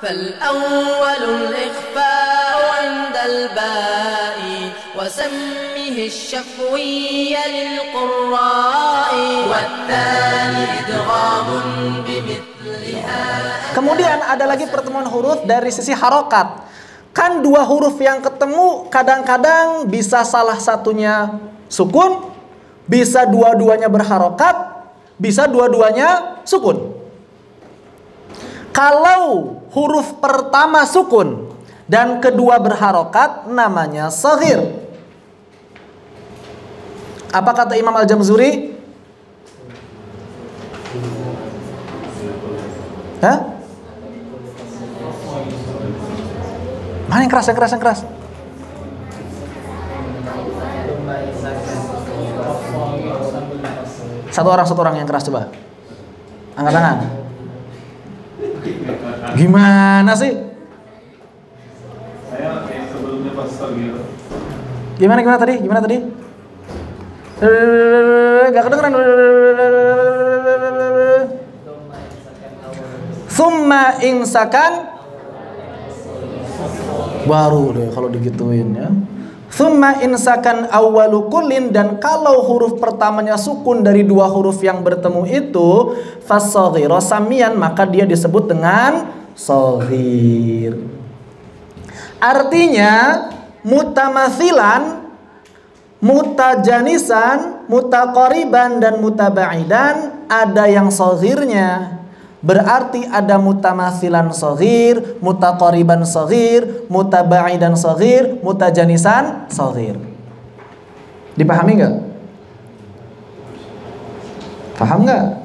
فالأول الإخفاء عند الباء وسمه الشفوي للقراء والثاني إدغام بمثلها. Kemudian ada lagi pertemuan huruf dari sisi harokat. Kan dua huruf yang ketemu kadang-kadang bisa salah satunya sukun, bisa dua-duanya berharokat, bisa dua-duanya sukun. Kalau huruf pertama sukun dan kedua berharokat namanya shaghir. Apa kata Imam Al-Jamzuri? Hah? Mana yang keras, yang keras, yang keras? Satu orang yang keras coba. Angkat tangan. Gimana sih? Saya sebelumnya pas gitu. Gimana tadi? Gak kedengeran. Summa insakan. Baru deh kalau digituin ya. Summa insakan awwalu kullin, dan kalau huruf pertamanya sukun dari dua huruf yang bertemu itu fashaghira samian, maka dia disebut dengan shaghir. Artinya mutamathilan, mutajanisan, mutaqariban dan mutabaidan ada yang shaghirnya. Berarti ada mutamathilan shaghir, mutaqariban shaghir, mutabaidan shaghir, mutajanisan shaghir. Dipahami enggak? Paham enggak?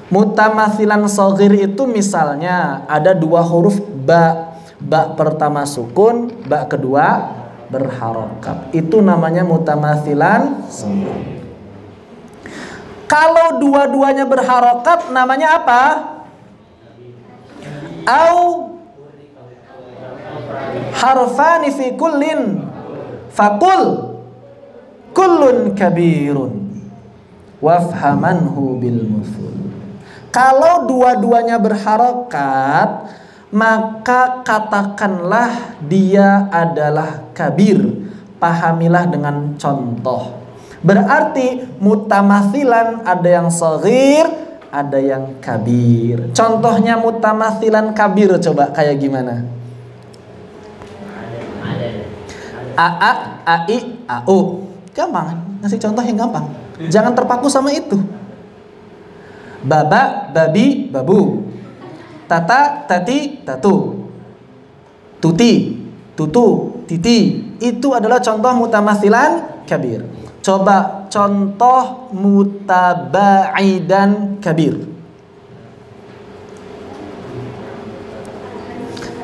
Mutamathilan shaghir itu misalnya ada dua huruf ba. Ba pertama sukun, ba kedua berharokat. Itu namanya mutamathilan shaghir. Kalau dua-duanya berharokat namanya apa? Au harfani fi kullin faqul kullun kabirun wafhamanhu bil musul. Kalau dua-duanya berharokat, maka katakanlah dia adalah kabir. Pahamilah dengan contoh. Berarti mutamathilan ada yang shaghir, ada yang kabir. Contohnya mutamathilan kabir coba kayak gimana? A, ai, au. Gampang, ngasih contoh yang gampang. Jangan terpaku sama itu. Baba, babi, babu. Tata, tati, tatu. Tuti, tutu, titi. Itu adalah contoh mutamathilan kabir. Coba contoh mutabaidan kabir.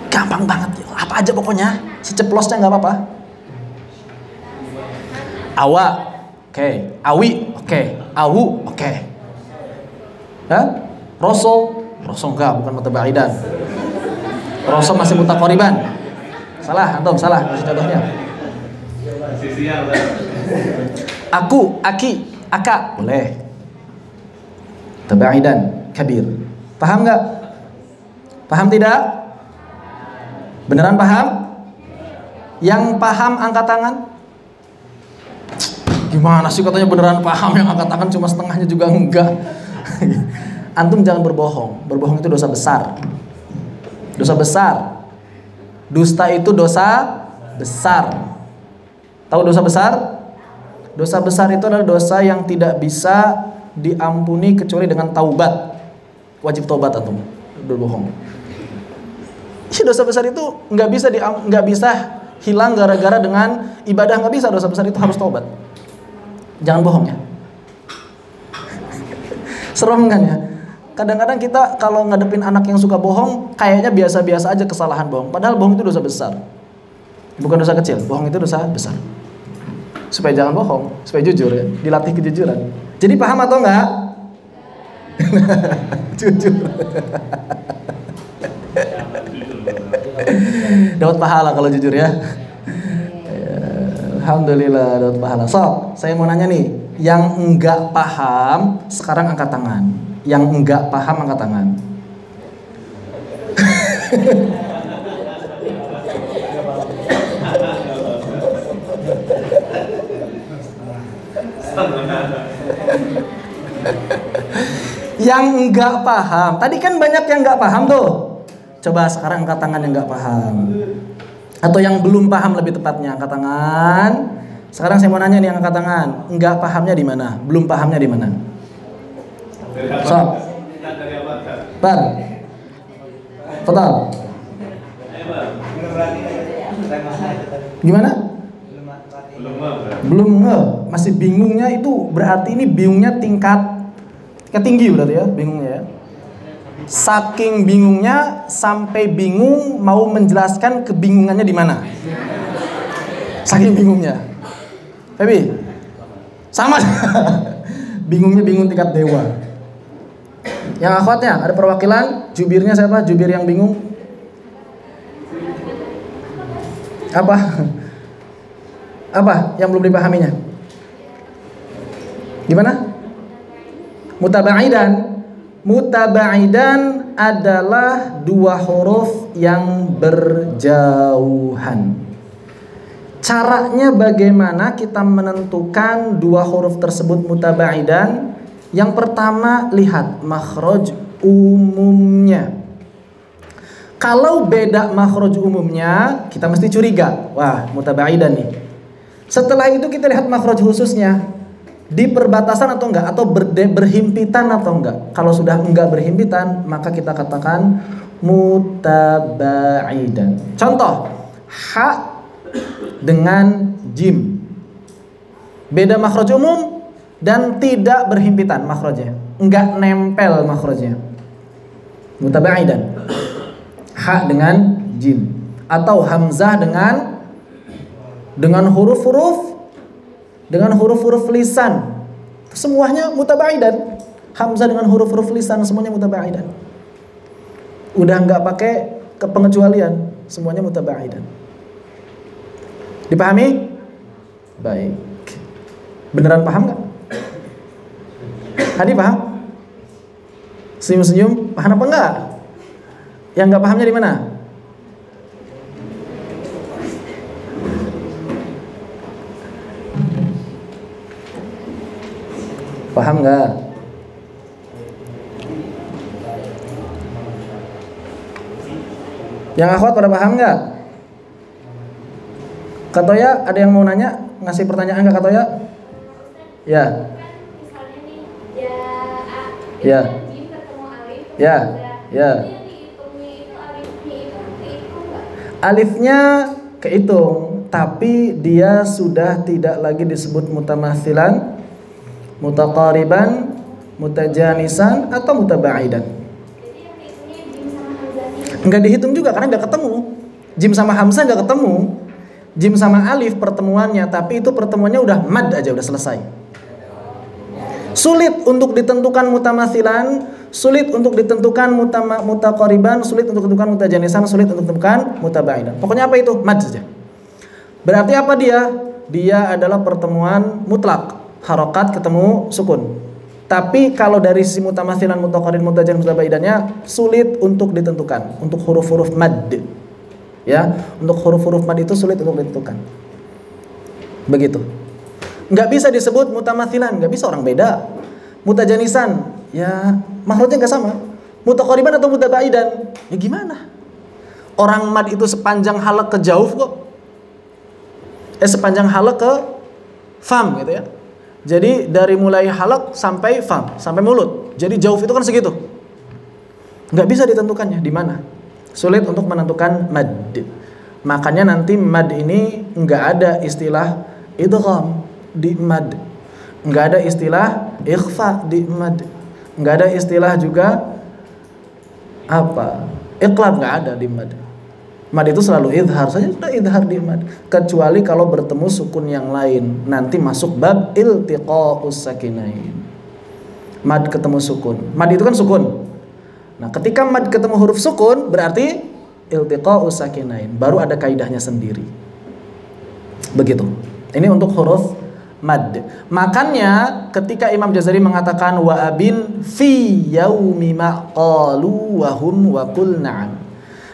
Gampang banget. Apa aja pokoknya. Seceplos-nya gak apa-apa. Awa. Oke. Awi. Oke. Awu. Oke. Hah? Roso. Roso enggak. Bukan mutabaidan. Roso masih mutaqariban. Salah. Antum salah. Kasih contohnya. Aku, aki, aka, boleh. Tabaidan, kabir. Paham nggak? Paham tidak? Beneran paham? Yang paham angkat tangan. Gimana sih katanya beneran paham, yang angkat tangan cuma setengahnya juga enggak. Antum jangan berbohong. Berbohong itu dosa besar. Dosa besar. Dusta itu dosa besar. Tahu dosa besar? Dosa besar itu adalah dosa yang tidak bisa diampuni kecuali dengan taubat. Wajib taubat antum. Berbohong. Dosa besar itu nggak bisa hilang gara-gara dengan ibadah, nggak bisa. Dosa besar itu harus taubat. Jangan bohong ya. Serem kan ya? Kadang-kadang kita kalau ngadepin anak yang suka bohong, kayaknya biasa-biasa aja kesalahan bohong. Padahal bohong itu dosa besar. Bukan dosa kecil, bohong itu dosa besar. Supaya jangan bohong, supaya jujur ya, dilatih kejujuran. Jadi paham atau enggak? Jujur. Dapat pahala kalau jujur ya. Alhamdulillah dapat pahala. So, saya mau nanya nih, yang enggak paham sekarang angkat tangan. Yang enggak paham angkat tangan. Yang enggak paham. Tadi kan banyak yang enggak paham tuh. Coba sekarang angkat tangan yang enggak paham. Atau yang belum paham lebih tepatnya, angkat tangan. Sekarang saya mau nanya nih yang angkat tangan. Enggak pahamnya di mana? Belum pahamnya di mana? So. Bar. Total. Gimana? Belum nge. Masih bingungnya itu berarti ini bingungnya tingkat tinggi berarti ya, bingungnya ya. Saking bingungnya sampai bingung mau menjelaskan kebingungannya di mana. Saking bingungnya. Baby. Sama. Bingungnya bingung tingkat dewa. Yang akhwatnya ada perwakilan, jubirnya siapa? Jubir yang bingung. Apa? Apa yang belum dipahaminya? Gimana? Mutabaidan. Mutabaidan adalah dua huruf yang berjauhan. Caranya bagaimana kita menentukan dua huruf tersebut mutabaidan? Yang pertama, lihat makhraj umumnya. Kalau beda makhraj umumnya, kita mesti curiga. Wah, mutabaidan nih. Setelah itu kita lihat makhraj khususnya. Di perbatasan atau enggak, atau berhimpitan atau enggak. Kalau sudah enggak berhimpitan, maka kita katakan mutabaidan. Contoh, ha dengan jim. Beda makhraj umum dan tidak berhimpitan makhrajnya. Enggak nempel makhrajnya. Mutabaidan. Ha dengan jim. Atau hamzah dengan huruf-huruf lisan, semuanya mutabaidan. Hamzah dengan huruf-huruf lisan semuanya mutabaidan. Udah nggak pakai kepengecualian, semuanya mutabaidan. Dipahami? Baik. Beneran paham nggak? Tadi paham? Senyum-senyum, paham apa enggak? Yang nggak pahamnya di mana? Paham nggak? Yang akhwat pada paham nggak? Kak Toya, ada yang mau nanya? Ngasih pertanyaan nggak Kak Toya? Ya. Ya. Ya. Ya. Alifnya kehitung, tapi dia sudah tidak lagi disebut mutamatsilan, mutaqariban, mutajanisan atau mutabaidan. Enggak dihitung juga karena enggak ketemu. Jim sama hamzah enggak ketemu. Jim sama alif pertemuannya, tapi itu pertemuannya udah mad aja, udah selesai. Sulit untuk ditentukan mutamatsilan, sulit untuk ditentukan mutaqariban, sulit untuk ditentukan mutajanisan, sulit untuk ditentukan mutabaidan. Pokoknya apa itu? Mad saja. Berarti apa dia? Dia adalah pertemuan mutlak. Harokat ketemu sukun. Tapi kalau dari sisi mutamatsilan, mutaqarin, mutajan, mutabaidannya sulit untuk ditentukan untuk huruf-huruf mad. Ya, untuk huruf-huruf mad itu sulit untuk ditentukan. Begitu. Enggak bisa disebut mutamatsilan, enggak bisa, orang beda. Mutajanisan, ya makhrajnya enggak sama. Mutaqariban atau mutabaidan, ya gimana? Orang mad itu sepanjang halaq ke jauf kok. Sepanjang halaq ke fam gitu ya. Jadi dari mulai halaq sampai fam, sampai mulut. Jadi jauf itu kan segitu. Nggak bisa ditentukannya di mana. Sulit untuk menentukan mad. Makanya nanti mad ini nggak ada istilah idgham di mad. Nggak ada istilah ikhfa di mad. Nggak ada istilah juga apa? Iqlab, nggak ada di mad. Mad itu selalu idhar saja, sudah idhar di mad. Kecuali kalau bertemu sukun yang lain, nanti masuk bab iltiqa'us sakinain. Mad ketemu sukun. Mad itu kan sukun. Nah, ketika mad ketemu huruf sukun berarti iltiqa'us sakinain. Baru ada kaidahnya sendiri. Begitu. Ini untuk huruf mad. Makanya ketika Imam Jazari mengatakan wa abin fi yaumi ma qalu wa hum wa qul na'am.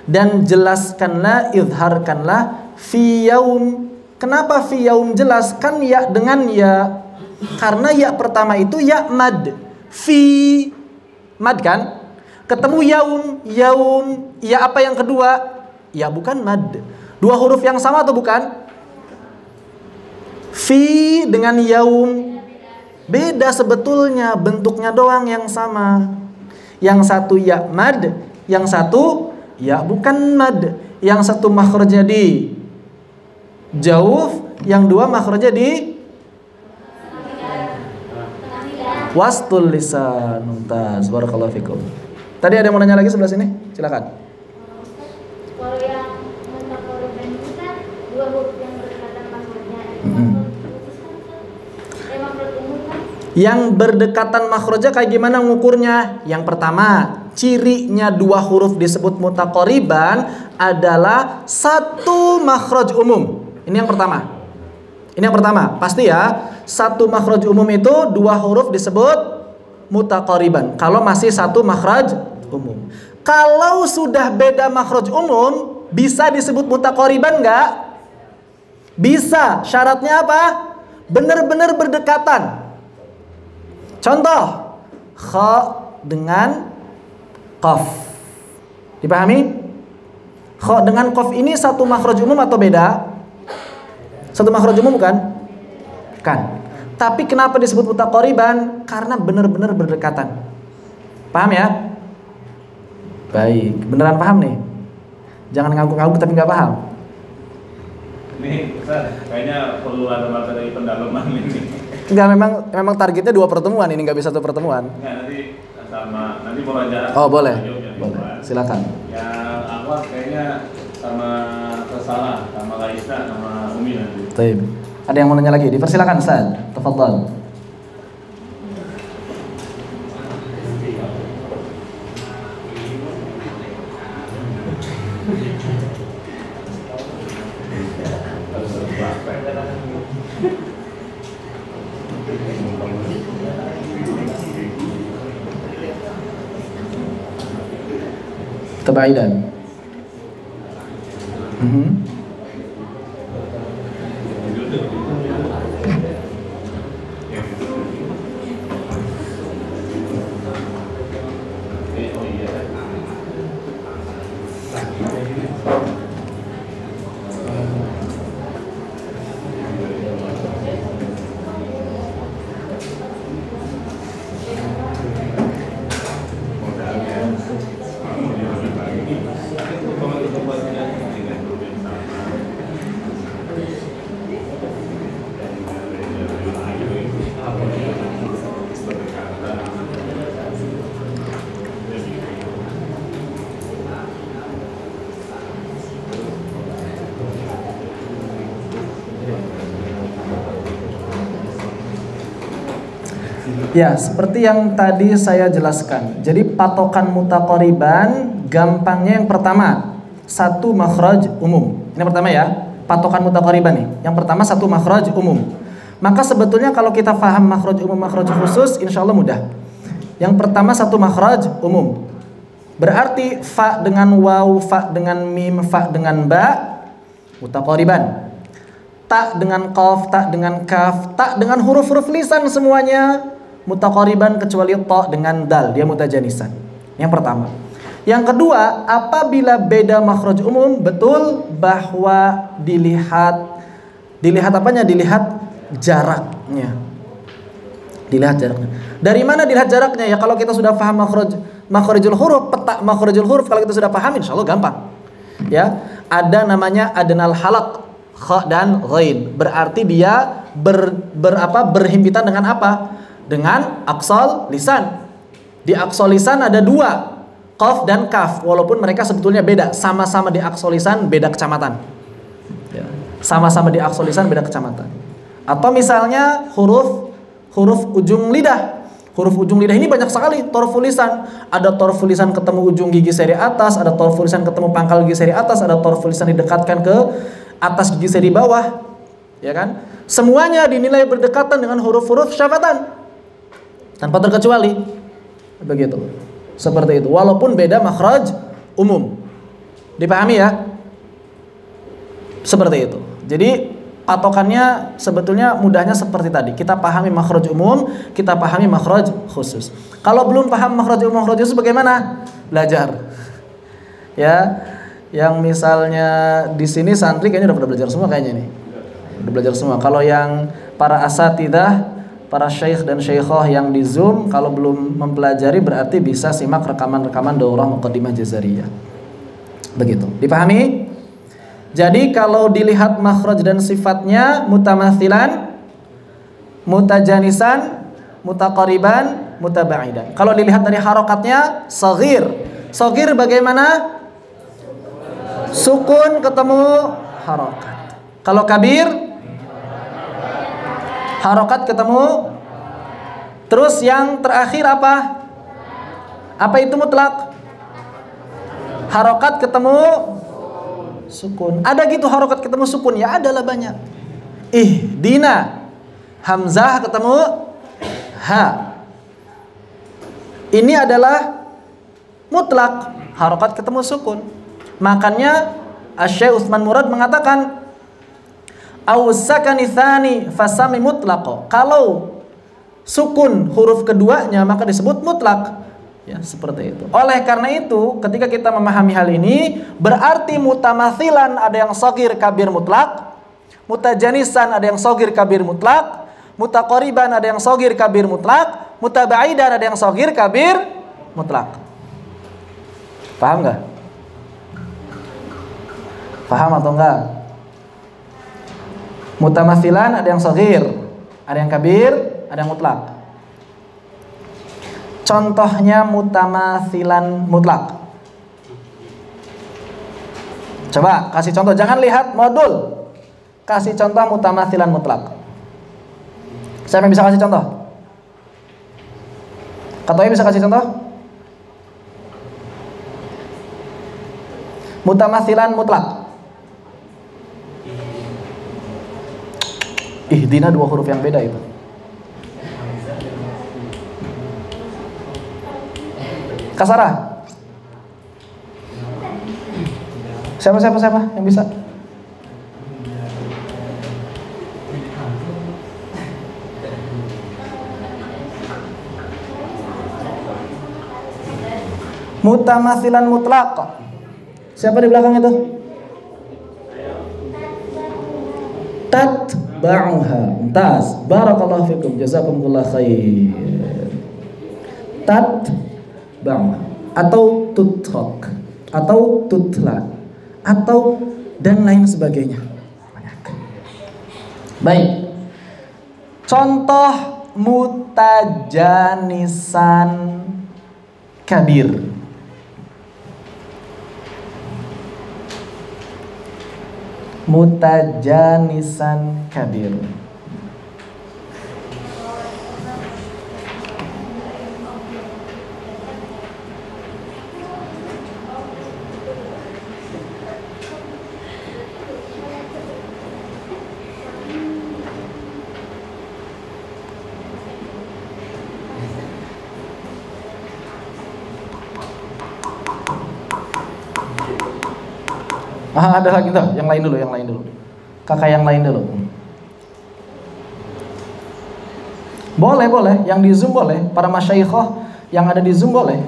Dan jelaskanlah, idharkanlah fi yaum. Kenapa fi yaum jelas? Kan ya dengan ya. Karena ya pertama itu ya mad. Fi mad kan? Ketemu yaum, yaum. Ya apa yang kedua? Ya bukan mad. Dua huruf yang sama atau bukan? Fi dengan yaum beda sebetulnya, bentuknya doang yang sama. Yang satu ya mad, yang satu ya bukan mad. Yang satu makhrajnya di jauh, yang dua makhrajnya di wastul lisan. Mumtaz, barakallahu fikum. Tadi ada yang mau nanya lagi sebelah sini? Silakan. Kalau yang mutaqariban itu kan dua huruf yang berdekatan makhrajnya. Makhraj umum kan? Yang berdekatan makhrajnya kayak gimana ngukurnya? Yang pertama, cirinya dua huruf disebut mutaqariban adalah satu makhraj umum. Ini yang pertama. Ini yang pertama, pasti ya. Satu makhraj umum itu dua huruf disebut mutaqariban. Kalau masih satu makhraj umum. Kalau sudah beda makhraj umum, bisa disebut mutaqariban enggak? Bisa. Syaratnya apa? Benar-benar berdekatan. Contoh, kha dengan qaf. Dipahami? Kha dengan qaf ini satu makhraj umum atau beda? Satu makhraj umum bukan? Kan. Tapi kenapa disebut mutaqariban? Karena benar-benar berdekatan. Paham ya? Baik, beneran paham nih? Jangan ngangguk-ngangguk tapi nggak paham. Ini Ustaz, kayaknya perlu ada materi pendalaman ini. Enggak, memang targetnya 2 pertemuan, ini nggak bisa 1 pertemuan. Enggak, nanti mau aja. Oh boleh, boleh. Silakan. Yang awal kayaknya sama Salah, sama Raisa, sama Umi nanti. Baik. Ada yang mau nanya lagi? Dipersilakan Ustaz. Tafadhal. Tabaidan. Ya, seperti yang tadi saya jelaskan. Jadi patokan mutaqariban gampangnya yang pertama, satu makhraj umum. Ini yang pertama ya, patokan mutaqariban nih. Yang pertama satu makhraj umum. Maka sebetulnya kalau kita paham makhraj umum, makhraj khusus, insya Allah mudah. Yang pertama satu makhraj umum. Berarti fa dengan waw, fa dengan mim, fa dengan ba, mutaqariban. Ta dengan qaf, ta dengan kaf, ta dengan huruf-huruf lisan semuanya mutaqariban kecuali ta dengan dal, dia mutajanisan. Yang pertama. Yang kedua, apabila beda makhraj umum, betul bahwa dilihat apanya? Dilihat jaraknya. Dilihat jaraknya. Dari mana dilihat jaraknya? Ya kalau kita sudah paham makhrajul huruf, peta makhrajul huruf, kalau kita sudah paham insyaallah gampang. Ya, ada namanya adnal halaq, kha dan ghain. Berarti dia berhimpitan dengan apa? Dengan aqsal lisan. Di aqsal lisan ada 2, qaf dan kaf, walaupun mereka sebetulnya beda, sama-sama di aqsal lisan beda kecamatan. Ya. Sama-sama di aqsal lisan beda kecamatan. Atau misalnya huruf ujung lidah. Huruf ujung lidah ini banyak sekali torful lisan. Ada torful lisan ketemu ujung gigi seri atas, ada torful lisan ketemu pangkal gigi seri atas, ada torful lisan didekatkan ke atas gigi seri bawah. Ya kan? Semuanya dinilai berdekatan dengan huruf-huruf syafatan. Tanpa terkecuali. Begitu. Seperti itu. Walaupun beda makhraj umum. Dipahami ya? Seperti itu. Jadi patokannya sebetulnya mudahnya seperti tadi. Kita pahami makhraj umum, kita pahami makhraj khusus. Kalau belum paham makhraj umum, makhraj khusus bagaimana? Belajar. Ya, yang misalnya di sini santri kayaknya udah pada belajar semua kayaknya nih. Udah belajar semua. Kalau yang para asatidzah, para syekh dan syekhah yang di Zoom, kalau belum mempelajari berarti bisa simak rekaman-rekaman daurah muqaddimah jazariyah. Begitu. Dipahami? Jadi kalau dilihat makhraj dan sifatnya mutamathilan, mutajanisan, mutaqariban, mutabaidan. Kalau dilihat dari harokatnya shaghir. Shaghir bagaimana? Sukun ketemu harokat. Kalau kabir, harokat ketemu. Terus yang terakhir apa? Apa itu mutlak? Harokat ketemu sukun. Ada gitu harokat ketemu sukun? Ya adalah banyak. Ihdina, hamzah ketemu ha. Ini adalah mutlak, harokat ketemu sukun. Makanya Asy-Syaikh Utsman Murad mengatakan awsakani tsani fasami mutlaq. Kalau sukun huruf keduanya maka disebut mutlak. Ya, seperti itu. Oleh karena itu, ketika kita memahami hal ini, berarti mutamathilan ada yang shaghir kabir mutlak, mutajanisan ada yang shaghir kabir mutlak, mutaqariban ada yang shaghir kabir mutlak, mutabaidan ada yang shaghir kabir mutlak. Paham enggak? Paham atau enggak? Mutamathilan ada yang shaghir, ada yang kabir, ada yang mutlak. Contohnya mutamathilan mutlak. Coba kasih contoh, jangan lihat modul. Kasih contoh mutamathilan mutlak. Siapa yang bisa kasih contoh? Katanya bisa kasih contoh? Mutamathilan mutlak. Ihdina dua huruf yang beda itu. Kasarah. Siapa yang bisa? Mutamathilan mutlaq. Siapa di belakang itu? Tatba'uha. Mumtaz. Barakallahu fikum. Jazakumullah khair. Tatba'uha atau tutrak atau tutla atau dan lain sebagainya. Baik. Contoh mutajanisan kabir. Mutajanisan kabir. Ada lagi tuh, yang lain dulu. Kakak yang lain dulu. Boleh, yang di Zoom boleh. Para masyaikhah yang ada di Zoom boleh.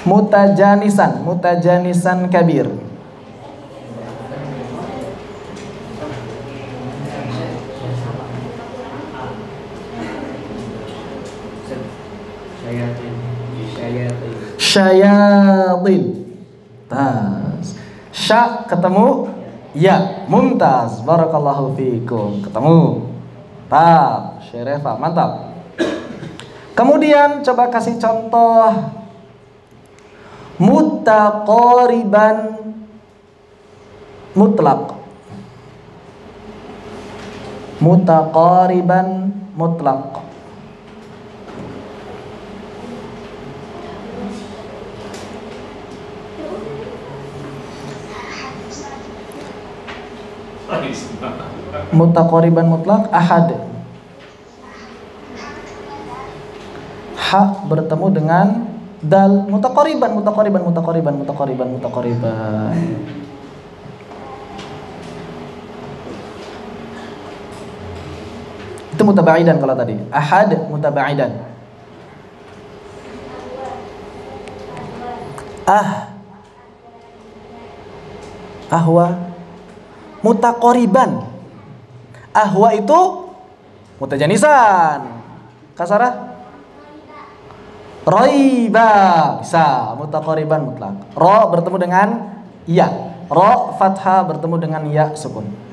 Mutajanisan kabir. Syayatin. Tas. Sya ketemu ya. Mumtaz. Barakallahu fikum. Ketemu. Tab. Syerefa. Mantap. Kemudian coba kasih contoh mutaqariban mutlaq. Mutaqariban mutlaq. Mutaqariban mutlak ahad. Ha bertemu dengan dal mutaqariban. Itu mutabaidan kalau tadi. Ahad mutabaidan. Ahwa mutaqariban. Ahwa itu mutajanisan. Kasarah raiba, bisa mutaqariban mutlak. Ra bertemu dengan ya. Ra fathah bertemu dengan ya sukun.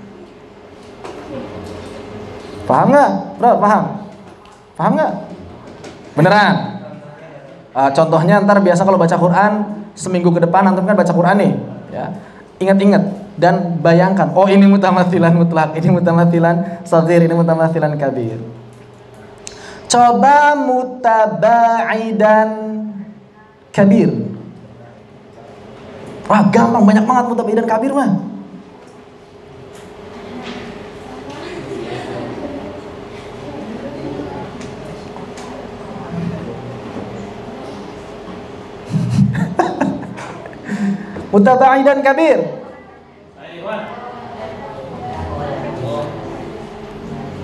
Paham nggak, bro? Paham nggak? Beneran? Contohnya ntar biasa kalau baca Quran seminggu ke depan antum kan baca Quran nih, ya. Ingat-ingat dan bayangkan, oh ini mutamathilan mutlak, ini mutamathilan shaghir, ini mutamathilan kabir. Coba mutabaidan kabir. Wah, gampang, banyak banget mutabaidan kabir mah. Mutabaidan kabir.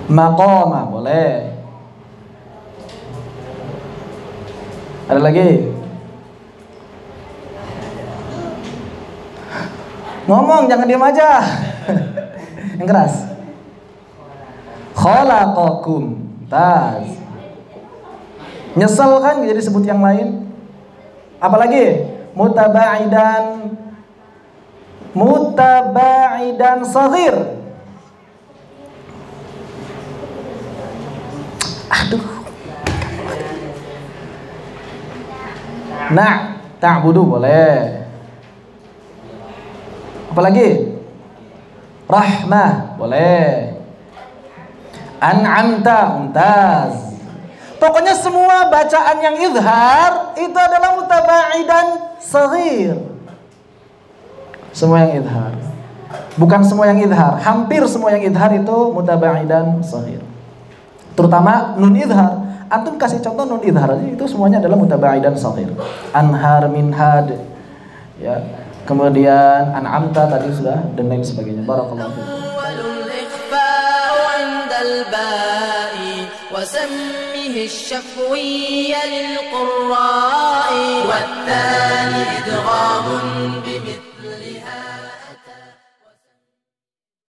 Maqama boleh. Ada lagi? Ngomong, jangan diam aja. Yang keras. Khalaqakum. Tas. Nyesel kan jadi sebut yang lain? Apalagi? Mutabaidan shaghir. Aduh. Nah, ta'budu boleh. Apalagi? Rahmah boleh. An'amta mumtaz. Pokoknya semua bacaan yang izhar itu adalah mutabaidan shaghir. Semua yang izhar. Bukan semua yang izhar, hampir semua yang izhar itu mutabaidan shaghir. Terutama nun izhar. Antum kasih contoh nun izhar aja, itu semuanya adalah mutabaidan shaghir. Anhar, minhad, ya. Kemudian an'amta tadi sudah dan lain sebagainya. Barakallahu fiik. وسمه الشفوي للقراء والثاني إدغام